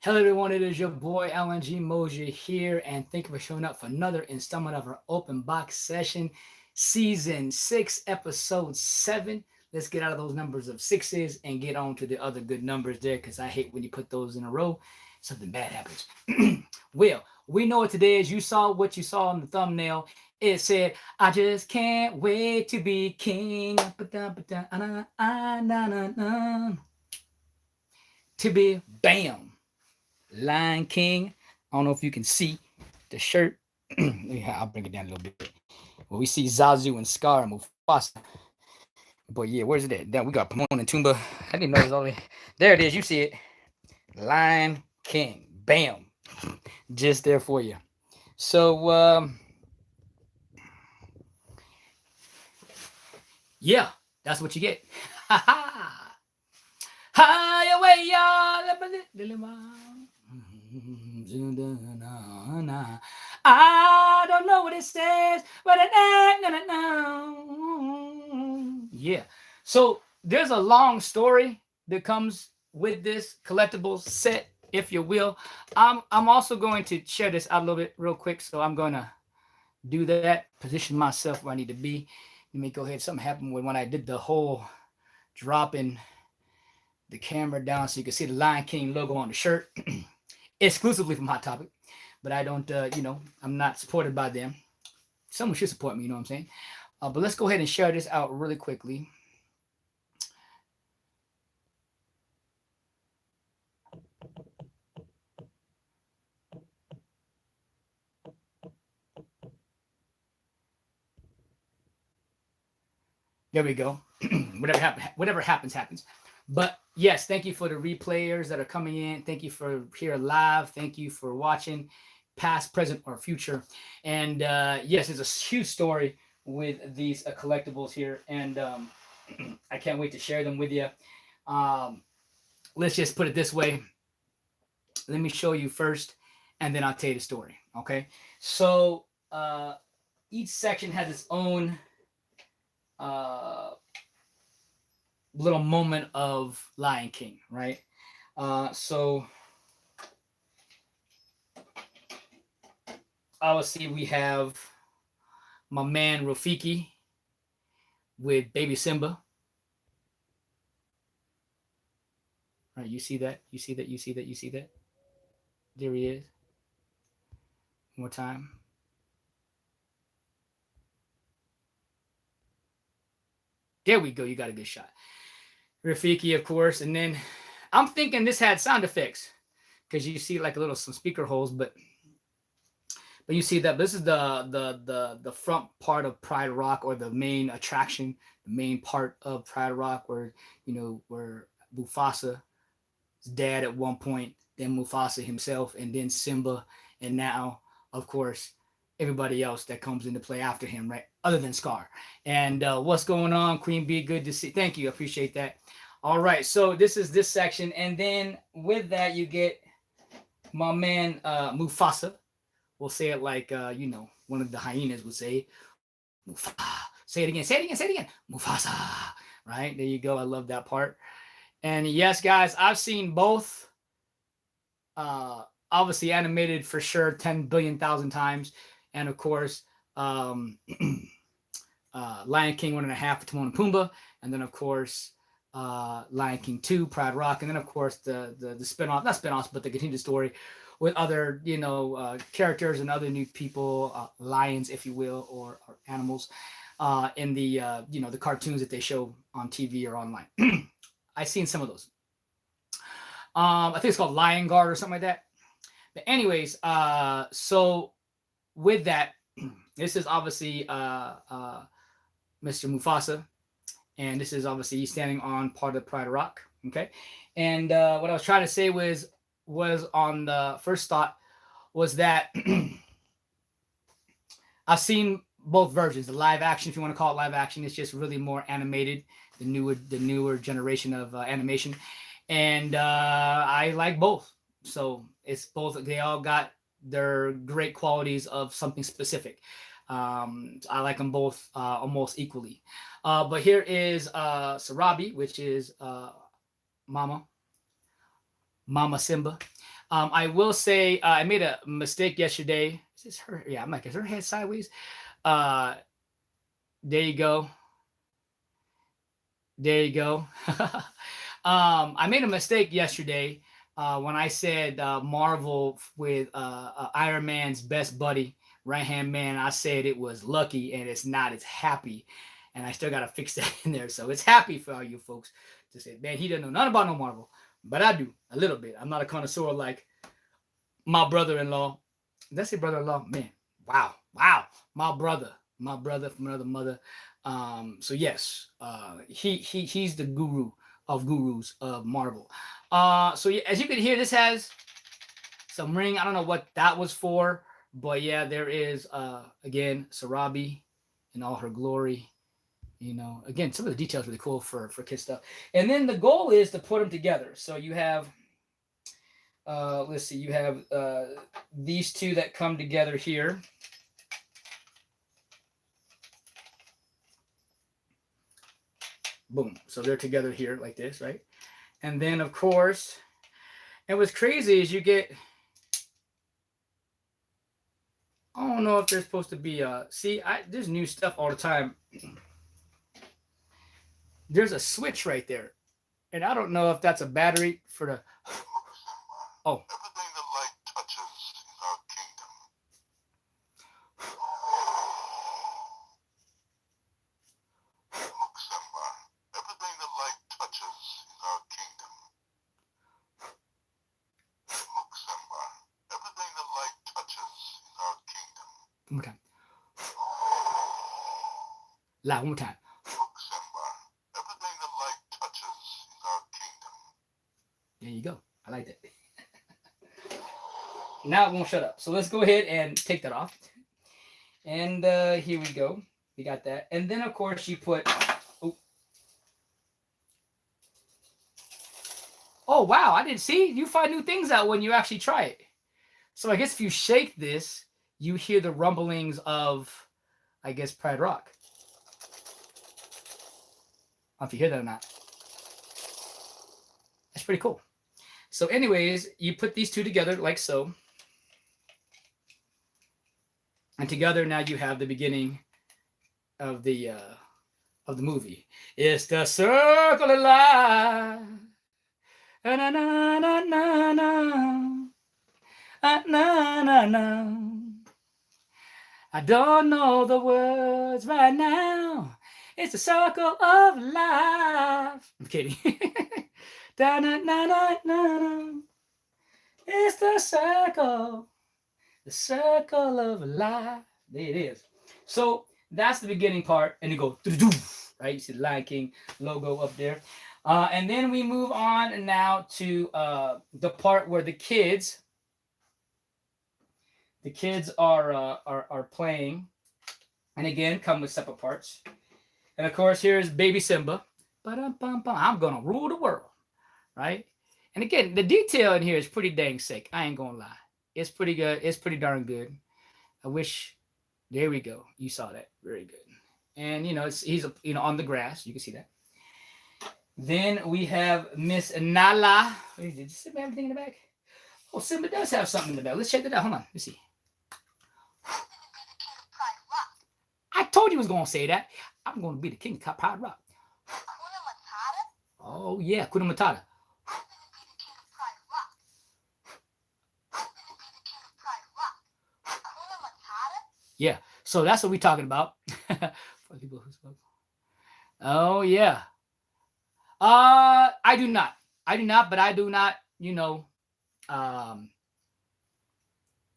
Hello, everyone. It is your boy LNG Moja here, and thank you for showing up for another installment of our open box session, season 6, episode 7. Let's get out of those numbers of sixes and get on to the other good numbers there because I hate when you put those in a row. Something bad happens. Well, we know what today is. You saw what you saw in the thumbnail. It said, I just can't wait to be king. To be bam. Lion King. I don't know if you can see the shirt. Yeah, I'll bring it down a little bit. Well, we see Zazu and Scar and Mufasa. But yeah, where's it at? Then we got Pomona and Tumba. I didn't know it was all the way. There it is. You see it. Lion King. Bam. Just there for you. So, yeah, that's what you get. Ha ha. Highway, I don't know what it says, but yeah. So there's a long story that comes with this collectibles set, if you will. I'm also going to share this out a little bit real quick, so I'm going to do that, position myself where I need to be. Let me go ahead. Something happened when I did the whole dropping the camera down so you can see the Lion King logo on the shirt, exclusively from Hot Topic. But I don't, I'm not supported by them. Someone should support me, you know what I'm saying? But let's go ahead and share this out really quickly. There we go. Whatever happens, happens. But yes, thank you for the replayers that are coming in. Thank you for here live. Thank you for watching, past, present, or future. And yes, it's a huge story with these collectibles here, and I can't wait to share them with you. Um, let's just put it this way. Let me show you first, and then I'll tell you the story. Okay. So each section has its own uh, little moment of Lion King, right? So obviously we have my man Rafiki with baby Simba. Right, you see that? You see that? You see that? You see that? There he is. One more time. There we go. You got a good shot. Rafiki, of course, and then I'm thinking this had sound effects because you see like a little some speaker holes, but you see that this is the front part of Pride Rock, or the main attraction, the main part of Pride Rock, where where Mufasa's dad at one point, then Mufasa himself, and then Simba, and now of course everybody else that comes into play after him, right? Other than Scar. And what's going on, Queen Bee? Good to see. Thank you, I appreciate that. All right, so this is this section, and then with that you get my man Mufasa. We'll say it like one of the hyenas would say, Mufasa. Say it again, say it again, say it again. Mufasa. Right? There you go. I love that part. And yes, guys, I've seen both. Obviously animated for sure 10 billion thousand times. And of course, um, Lion King 1.5 Timon and Pumbaa. And then of course, Lion King 2, Pride Rock. And then of course the spin-off, not spin-offs, but the continued story with other characters and other new people, lions, if you will, or animals, in the the cartoons that they show on TV or online. I've seen some of those. I think it's called Lion Guard or something like that. But anyways, so with that, this is obviously Mr. Mufasa, and this is obviously he's standing on part of Pride Rock. Okay, and what I was trying to say was on the first thought was that I've seen both versions. The live action, if you want to call it live action, it's just really more animated. The newer generation of animation, and I like both. So it's both. They all got their great qualities of something specific. I like them both almost equally. But here is Sarabi, which is Mama Simba. I will say I made a mistake yesterday. Is this her? Yeah, I'm like, is her head sideways? Uh, there you go. There you go. I made a mistake yesterday when I said Marvel with Iron Man's best buddy, right hand man. I said it was lucky, and it's not. It's happy, and I still got to fix that in there. So it's happy for all you folks to say, man, he doesn't know nothing about no Marvel, but I do a little bit. I'm not a connoisseur like my brother-in-law. Did I say brother-in-law? Man, wow, wow, my brother from another mother. So yes, he's the guru of gurus of Marvel. So yeah, as you can hear, this has some ring. I don't know what that was for, but yeah, there is again Sarabi in all her glory. You know, again, some of the details really cool for kid stuff. And then the goal is to put them together. So you have let's see, you have these two that come together here. Boom. So they're together here like this, right? And then, of course, and what's crazy is you get, I don't know if there's supposed to be see, there's new stuff all the time. There's a switch right there. And I don't know if that's a battery for the, oh. Everything the light touches is our kingdom. Everything the light touches is our kingdom. Everything the light touches is our kingdom. One more time. Loud, one more time. Everything the light touches is our kingdom. There you go. I like that. Now it won't shut up. So let's go ahead and take that off. And here we go. We got that. And then, of course, you put... Oh, wow. I didn't see. You find new things out when you actually try it. So I guess if you shake this, you hear the rumblings of, I guess, Pride Rock. I don't know if you hear that or not. That's pretty cool. So anyways, you put these two together like so. And together now you have the beginning of the movie. It's the circle of life. Na na na na na. Na na na. I don't know the words right now. It's the circle of life. I'm kidding. Da na na na na. It's the circle. The circle of life. There it is. So that's the beginning part. And you go, right? You see the Lion King logo up there. And then we move on now to the part where the kids are playing. And again, come with separate parts. And of course, here's baby Simba. I'm going to rule the world. Right? And again, the detail in here is pretty dang sick. I ain't going to lie. It's pretty good. It's pretty darn good. I wish. There we go. You saw that. Very good. And he's on the grass. You can see that. Then we have Miss Nala. Did Simba have anything in the back? Oh, Simba does have something in the back. Let's check that out. Hold on. Let's see. I told you I was gonna say that. I'm gonna be the king of Pride Rock. Oh yeah, Kuna Matata. Yeah, so that's what we're talking about. Oh yeah. I do not, but I do not,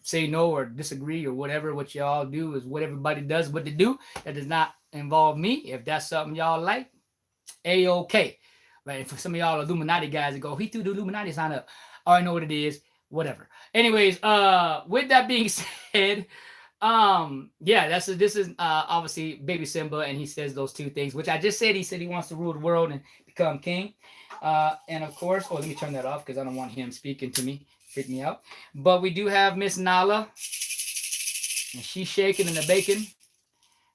say no or disagree or whatever. What y'all do is what everybody does, what they do. That does not involve me. If that's something y'all like, A-okay. Right? For some of y'all Illuminati guys that go, he threw the Illuminati sign up. I already know what it is. Whatever. Anyways, with that being said, yeah, this is obviously baby Simba, and he says those two things, which I just said. He said he wants to rule the world and become king. And of course, let me turn that off because I don't want him speaking to me, freak me out. But we do have Miss Nala, and she's shaking in the bacon,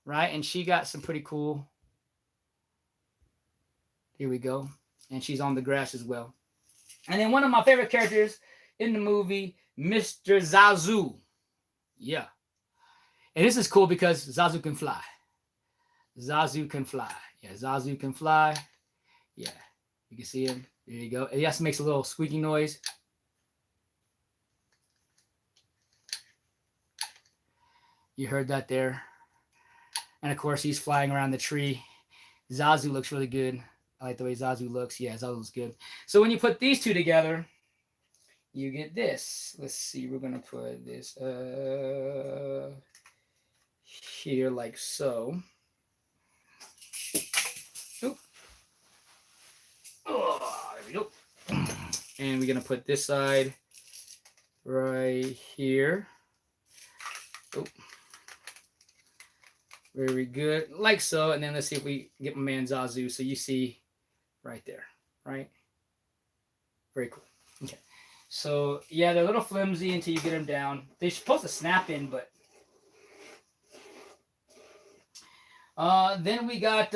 right? And she got some pretty cool. Here we go, and she's on the grass as well. And then one of my favorite characters in the movie Mr. Zazu. Yeah. And this is cool because Zazu can fly. Zazu can fly. Yeah, Zazu can fly. Yeah. You can see him. There you go. He just makes a little squeaky noise. You heard that there. And of course, he's flying around the tree. Zazu looks really good. I like the way Zazu looks. Yeah, Zazu looks good. So when you put these two together, you get this. Let's see. We're going to put this here like so. Oop. Oh, there we go. And we're going to put this side right here. Oop. Very good, like so. And then let's see if we get my man Zazu. So you see right there, right? Very cool. Okay. So yeah, they're a little flimsy until you get them down. They're supposed to snap in, but then we got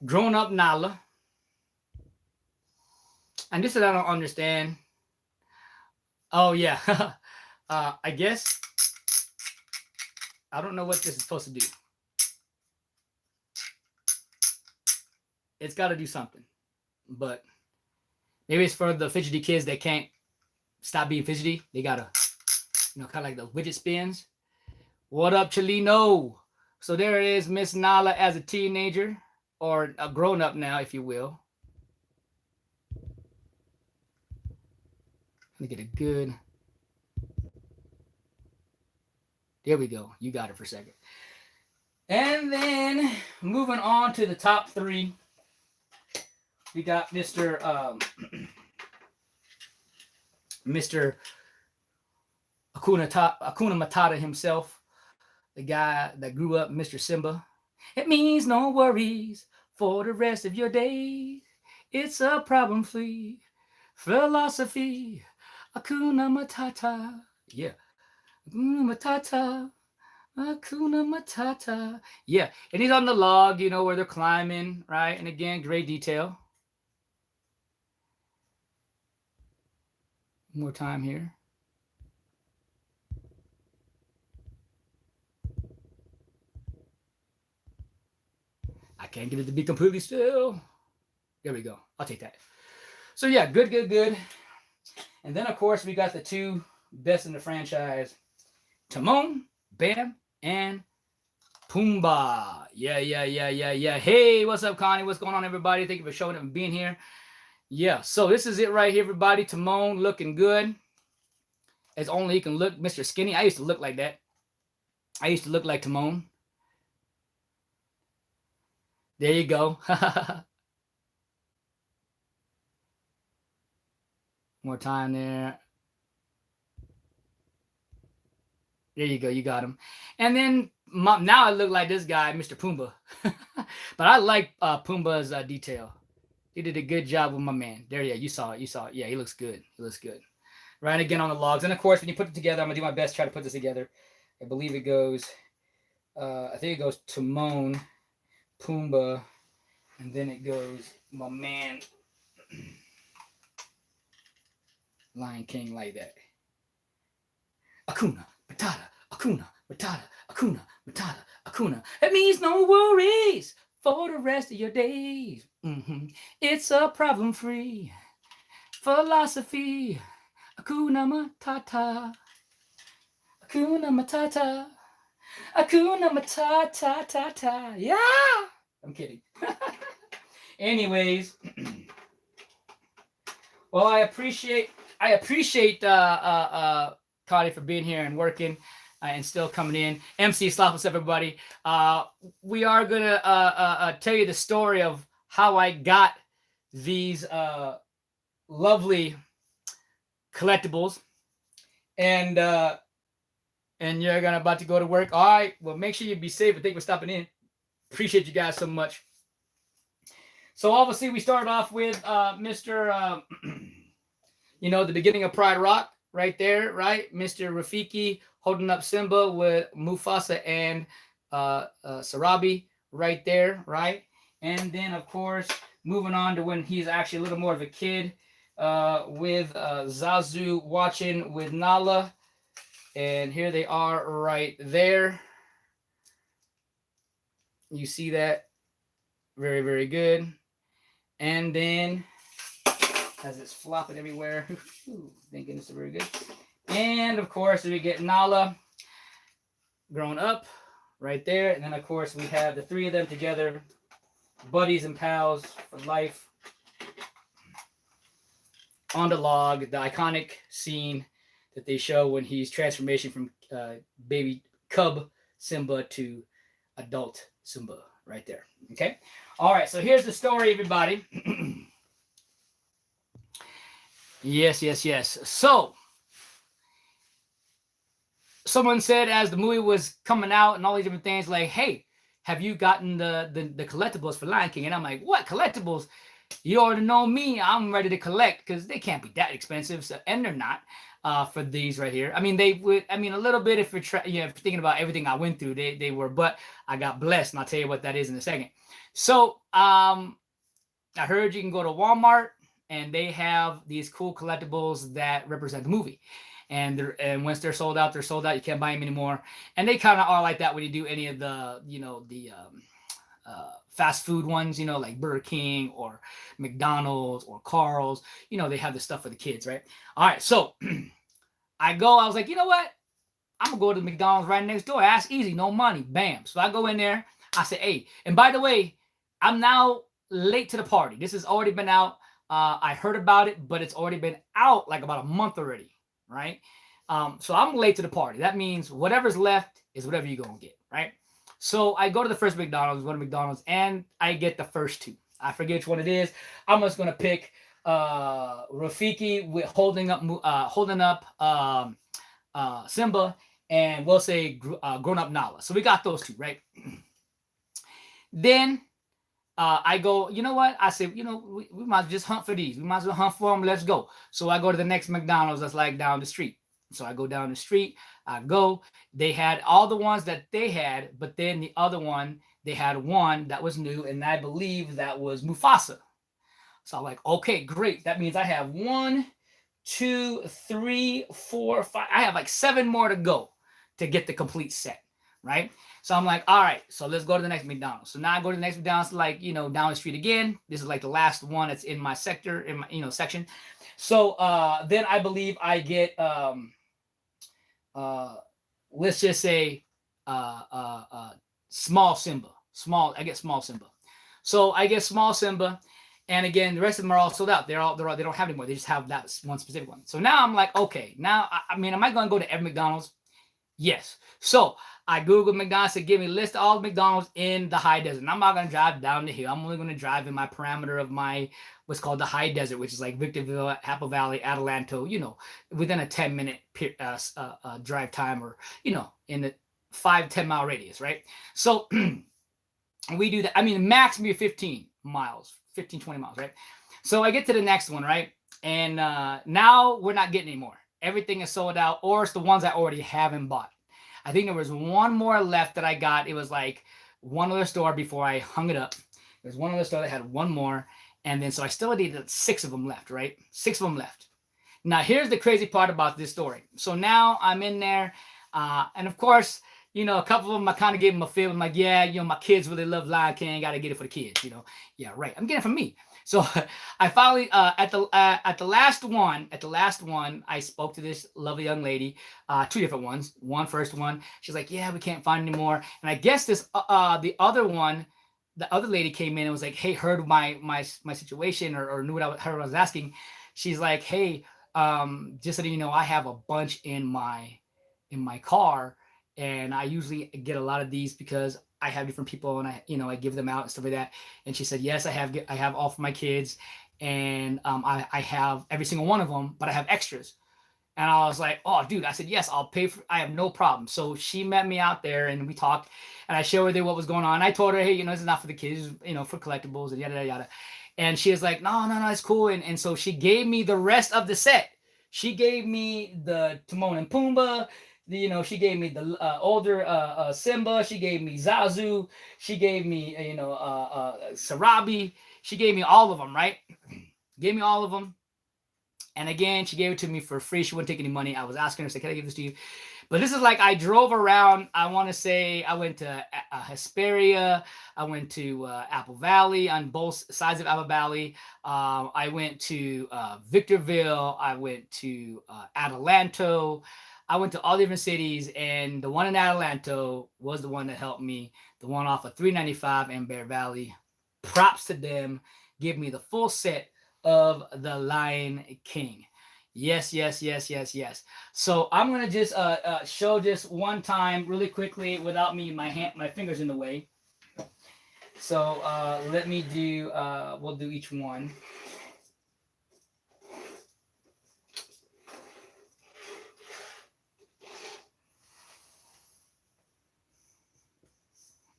grown up Nala. And this is I don't understand. Oh yeah. I guess I don't know what this is supposed to do. It's got to do something. But maybe it's for the fidgety kids that can't stop being fidgety. They got to, kind of like the widget spins. What up, Chelino? So there it is, Miss Nala as a teenager, or a grown-up now, if you will. Let me get a good... There we go. You got it for a second. And then moving on to the top three, we got Mr. Mr. Hakuna Matata himself, the guy that grew up, Mr. Simba. It means no worries for the rest of your days. It's a problem-free philosophy. Hakuna Matata. Yeah. Matata, Hakuna Matata. Yeah, and he's on the log, where they're climbing, right? And again, great detail. More time here. I can't get it to be completely still. There we go. I'll take that. So yeah, good. And then, of course, we got the two best in the franchise. Timon, Bam, and Pumbaa. Yeah. Hey, what's up, Connie? What's going on, everybody? Thank you for showing up and being here. Yeah, so this is it right here, everybody. Timon looking good. As only he can look, Mr. Skinny. I used to look like that. I used to look like Timon. There you go. More time there. There you go. You got him. And then now I look like this guy, Mr. Pumbaa. But I like Pumbaa's detail. He did a good job with my man. There, yeah, you saw it. Yeah, he looks good. Right again on the logs. And of course, when you put it together, I'm going to do my best to try to put this together. I believe it goes, I think it goes Timon, Pumbaa, and then it goes my man, Lion King, like that. Hakuna Matata, Hakuna Matata, Hakuna Matata, Hakuna. It means no worries for the rest of your days. It's a problem-free philosophy. Hakuna Matata, Hakuna Matata, Hakuna Matata. Yeah, I'm kidding. Anyways, well, I appreciate Connie for being here and working and still coming in. MC Slop, what's up, everybody? We are gonna tell you the story of how I got these lovely collectibles, and you're about to go to work. All right, well, make sure you be safe, and thank you for stopping in. Appreciate you guys so much. So obviously we started off with Mr. The beginning of Pride Rock right there, right? Mr. Rafiki holding up Simba with Mufasa and Sarabi right there, right? And then, of course, moving on to when he's actually a little more of a kid, with Zazu watching with Nala. And here they are right there. You see that? Very, very good. And then, as it's flopping everywhere, thank goodness, very good. And of course, we get Nala grown up right there. And then, of course, we have the three of them together, buddies and pals for life. On the log, the iconic scene that they show when he's transformation from baby cub Simba to adult Simba right there. Okay. All right. So here's the story, everybody. Yes. So someone said as the movie was coming out and all these different things, like, hey, have you gotten the collectibles for Lion King? And I'm like, what collectibles? You already know me. I'm ready to collect because they can't be that expensive, so, and they're not for these right here. I mean, they would. I mean, a little bit if you're if you're thinking about everything I went through, they were. But I got blessed, and I'll tell you what that is in a second. So I heard you can go to Walmart and they have these cool collectibles that represent the movie. And once they're sold out, they're sold out. You can't buy them anymore. And they kind of are like that when you do any of the, the fast food ones, like Burger King or McDonald's or Carl's. They have the stuff for the kids, right? All right, so I was like, you know what? I'm gonna go to McDonald's right next door. Ask easy, no money, bam. So I go in there. I say, hey, and by the way, I'm now late to the party. This has already been out. I heard about it, but it's already been out like about a month already, right? So I'm late to the party. That means whatever's left is whatever you're gonna get, right? So I go to the first McDonald's, and I get the first two. I forget which one it is. I'm just gonna pick Rafiki with holding up Simba, and we'll say grown up Nala. So we got those two, right? Then I go, you know what? I said, we might just hunt for these. We might as well hunt for them. Let's go. So I go to the next McDonald's that's like down the street. So I go down the street. I go. They had all the ones that they had, but then the other one, they had one that was new, and I believe that was Mufasa. So I'm like, okay, great. That means I have 1, 2, 3, 4, 5. I have like 7 more to go to get the complete set, right? So I'm like, all right, so let's go to the next McDonald's. So now I go to the next McDonald's, like, down the street again. This is like the last one that's in my sector, in my, section. So then I believe I get, let's just say, small Simba. I get small Simba. So I get small Simba. And again, the rest of them are all sold out. They don't have anymore. They just have that one specific one. So now I'm like, okay, now, I mean, am I going to go to every McDonald's? Yes. So I Googled McDonald's to give me a list of all the McDonald's in the high desert. And I'm not going to drive down the hill. I'm only going to drive in my parameter of my, what's called the high desert, which is like Victorville, Apple Valley, Adelanto, within a 10-minute drive time, or, in the 5-10 mile radius, right? So we do that. I mean, max maybe 15 miles, 15, 20 miles, right? So I get to the next one, right? And now we're not getting any more. Everything is sold out, or it's the ones I already haven't bought. I think there was one more left that I got. It was like one other store before I hung it up. There's one other store that had one more. And then, so I still needed 6 of them left, right? 6 of them left. Now, here's the crazy part about this story. So now I'm in there. And of course, a couple of them, I kind of gave them a feel. I'm like, yeah, my kids really love Lion King. Got to get it for the kids, Yeah, right. I'm getting it for me. So I finally, at the last one, I spoke to this lovely young lady, 2 different ones. First one, she's like, yeah, we can't find any more. And I guess this, the other one, the other lady came in and was like, hey, heard my situation, or knew what I was asking. She's like, hey, just so you know, I have a bunch in my car, and I usually get a lot of these because I have different people, and I give them out and stuff like that. And she said, yes, I have all for my kids, and I have every single one of them, but I have extras. And I was like, oh, dude, I said, yes, I'll pay for, I have no problem. So she met me out there, and we talked, and I showed her what was going on. I told her, hey, this is not for the kids, for collectibles and yada, yada, yada. And she was like, no, it's cool. And so she gave me the rest of the set. She gave me the Timon and Pumbaa. She gave me the older Simba. She gave me Zazu. She gave me, Sarabi. She gave me all of them, right? Gave me all of them. And again, she gave it to me for free. She wouldn't take any money. I was asking her, say, can I give this to you? But this is like I drove around. I want to say I went to Hesperia. I went to Apple Valley, on both sides of Apple Valley. I went to Victorville. I went to Adelanto. I went to all different cities, and the one in Adelanto was the one that helped me. The one off of 395 and Bear Valley. Props to them. Give me the full set of The Lion King. Yes, yes, yes, yes, yes. So I'm gonna just show this one time really quickly without me my fingers in the way. So let me do. We'll do each one.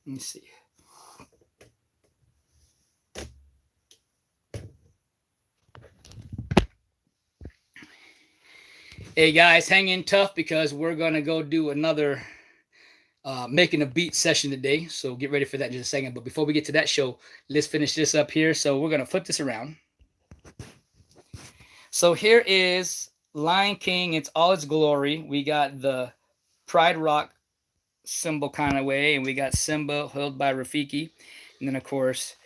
Let me see. Hey guys, hang in tough because we're gonna go do another making a beat session today. So get ready for that in just a second. But before we get to that show, let's finish this up here. So we're gonna flip this around. So here is Lion King. It's all its glory. We got the Pride Rock symbol kind of way, and we got Simba held by Rafiki, and then of course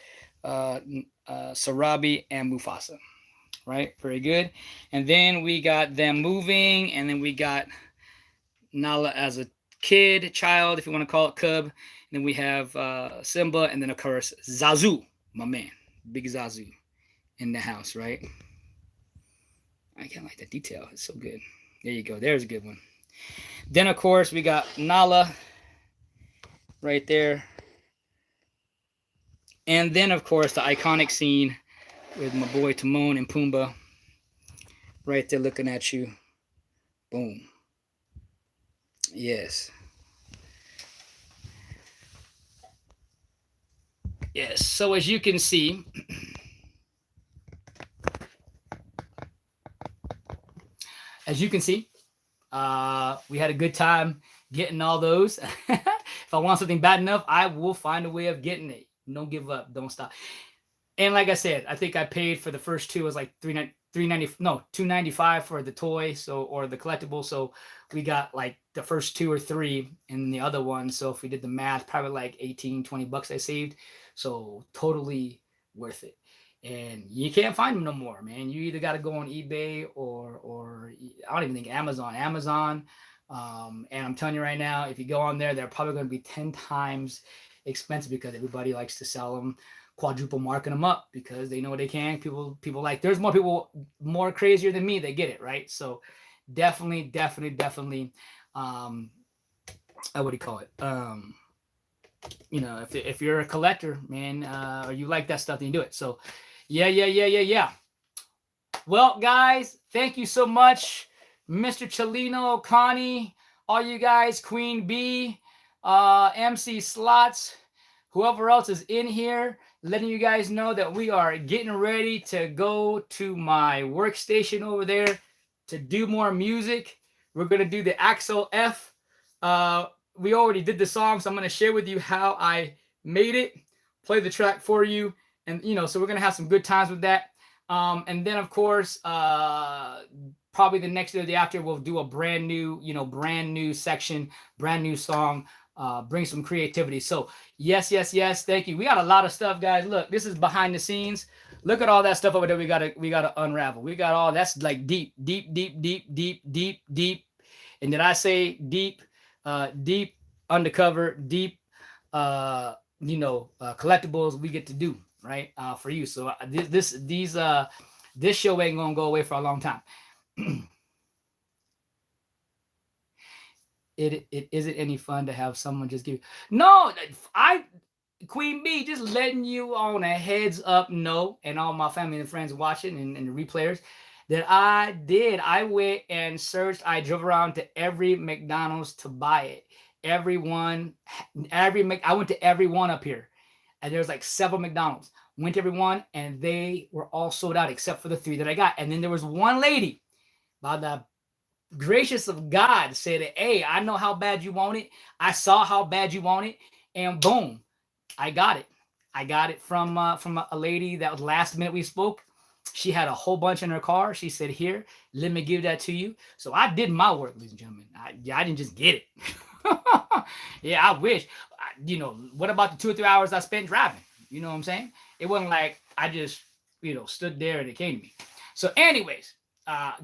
Sarabi and Mufasa. Right, very good. And then we got them moving, and then we got Nala as a child, if you want to call it cub. And then we have Simba, and then of course Zazu, my man, big Zazu in the house, right? I kind of like that detail. It's so good. There you go. There's a good one. Then of course we got Nala right there. And then of course the iconic scene with my boy Timon and Pumbaa right there looking at you. Boom. Yes. Yes. So as you can see, we had a good time getting all those. If I want something bad enough, I will find a way of getting it. Don't give up. Don't stop. And like I said, I think I paid for the first two. It was like $295 for the toy, or the collectible. So we got like the first 2 or 3 and the other one. So if we did the math, probably like $18-20 I saved. So totally worth it. And you can't find them no more, man. You either got to go on eBay or I don't even think Amazon. And I'm telling you right now, if you go on there, they're probably going to be 10 times expensive because everybody likes to sell them, quadruple marking them up because they know they can. People like, there's more people more crazier than me that get it, right? So definitely what do you call it? If you're a collector, man, or you like that stuff, then you do it. So yeah. Well, guys, thank you so much, Mr. Chelino, Connie, all you guys, Queen B, MC Slots, whoever else is in here, letting you guys know that we are getting ready to go to my workstation over there to do more music. We're going to do the Axel F. We already did the song, so I'm going to share with you how I made it, play the track for you. And, so we're going to have some good times with that. And then, of course, probably the next day or the after, we'll do a brand new section, brand new song, bring some creativity. So yes. Thank you. We got a lot of stuff, guys. Look, this is behind the scenes. Look at all that stuff over there. We gotta unravel. We got all that's like deep. And did I say deep, undercover, deep, collectibles we get to do, right? For you. So this show ain't gonna go away for a long time. It isn't any fun to have someone just give you. No, Queen B, just letting you on a heads up know, and all my family and friends watching and the replayers, that I did. I went and searched. I drove around to every McDonald's to buy it. I went to every one up here, and there's like several McDonald's. Went to every one, and they were all sold out except for the 3 that I got. And then there was one lady, by the gracious of God, said, hey, I know how bad you want it. I saw how bad you want it, and boom, I got it. I got it from a lady that was last minute we spoke, She had a whole bunch in her car. She said, "Here, let me give that to you." So I did my work, ladies and gentlemen. I didn't just get it. Yeah, I wish. What about the 2 or 3 hours I spent driving? You know what I'm saying? It wasn't like I just, stood there and it came to me. So, anyways,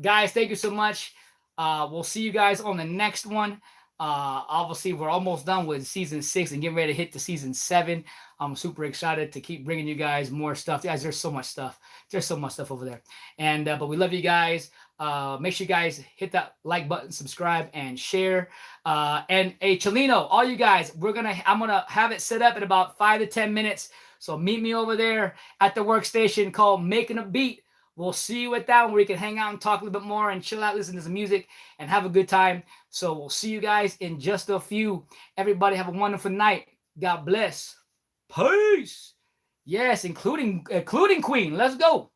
guys, thank you so much. We'll see you guys on the next one. Obviously, we're almost done with season 6 and getting ready to hit the season 7. I'm super excited to keep bringing you guys more stuff. Guys, there's so much stuff. There's so much stuff over there. And but we love you guys. Make sure you guys hit that like button, subscribe, and share. And hey, Chelino, all you guys, I'm gonna have it set up in about 5 to 10 minutes. So meet me over there at the workstation called Making a Beat. We'll see you at that one where we can hang out and talk a little bit more and chill out, listen to some music, and have a good time. So we'll see you guys in just a few. Everybody have a wonderful night. God bless. Peace. Yes, including Queen. Let's go.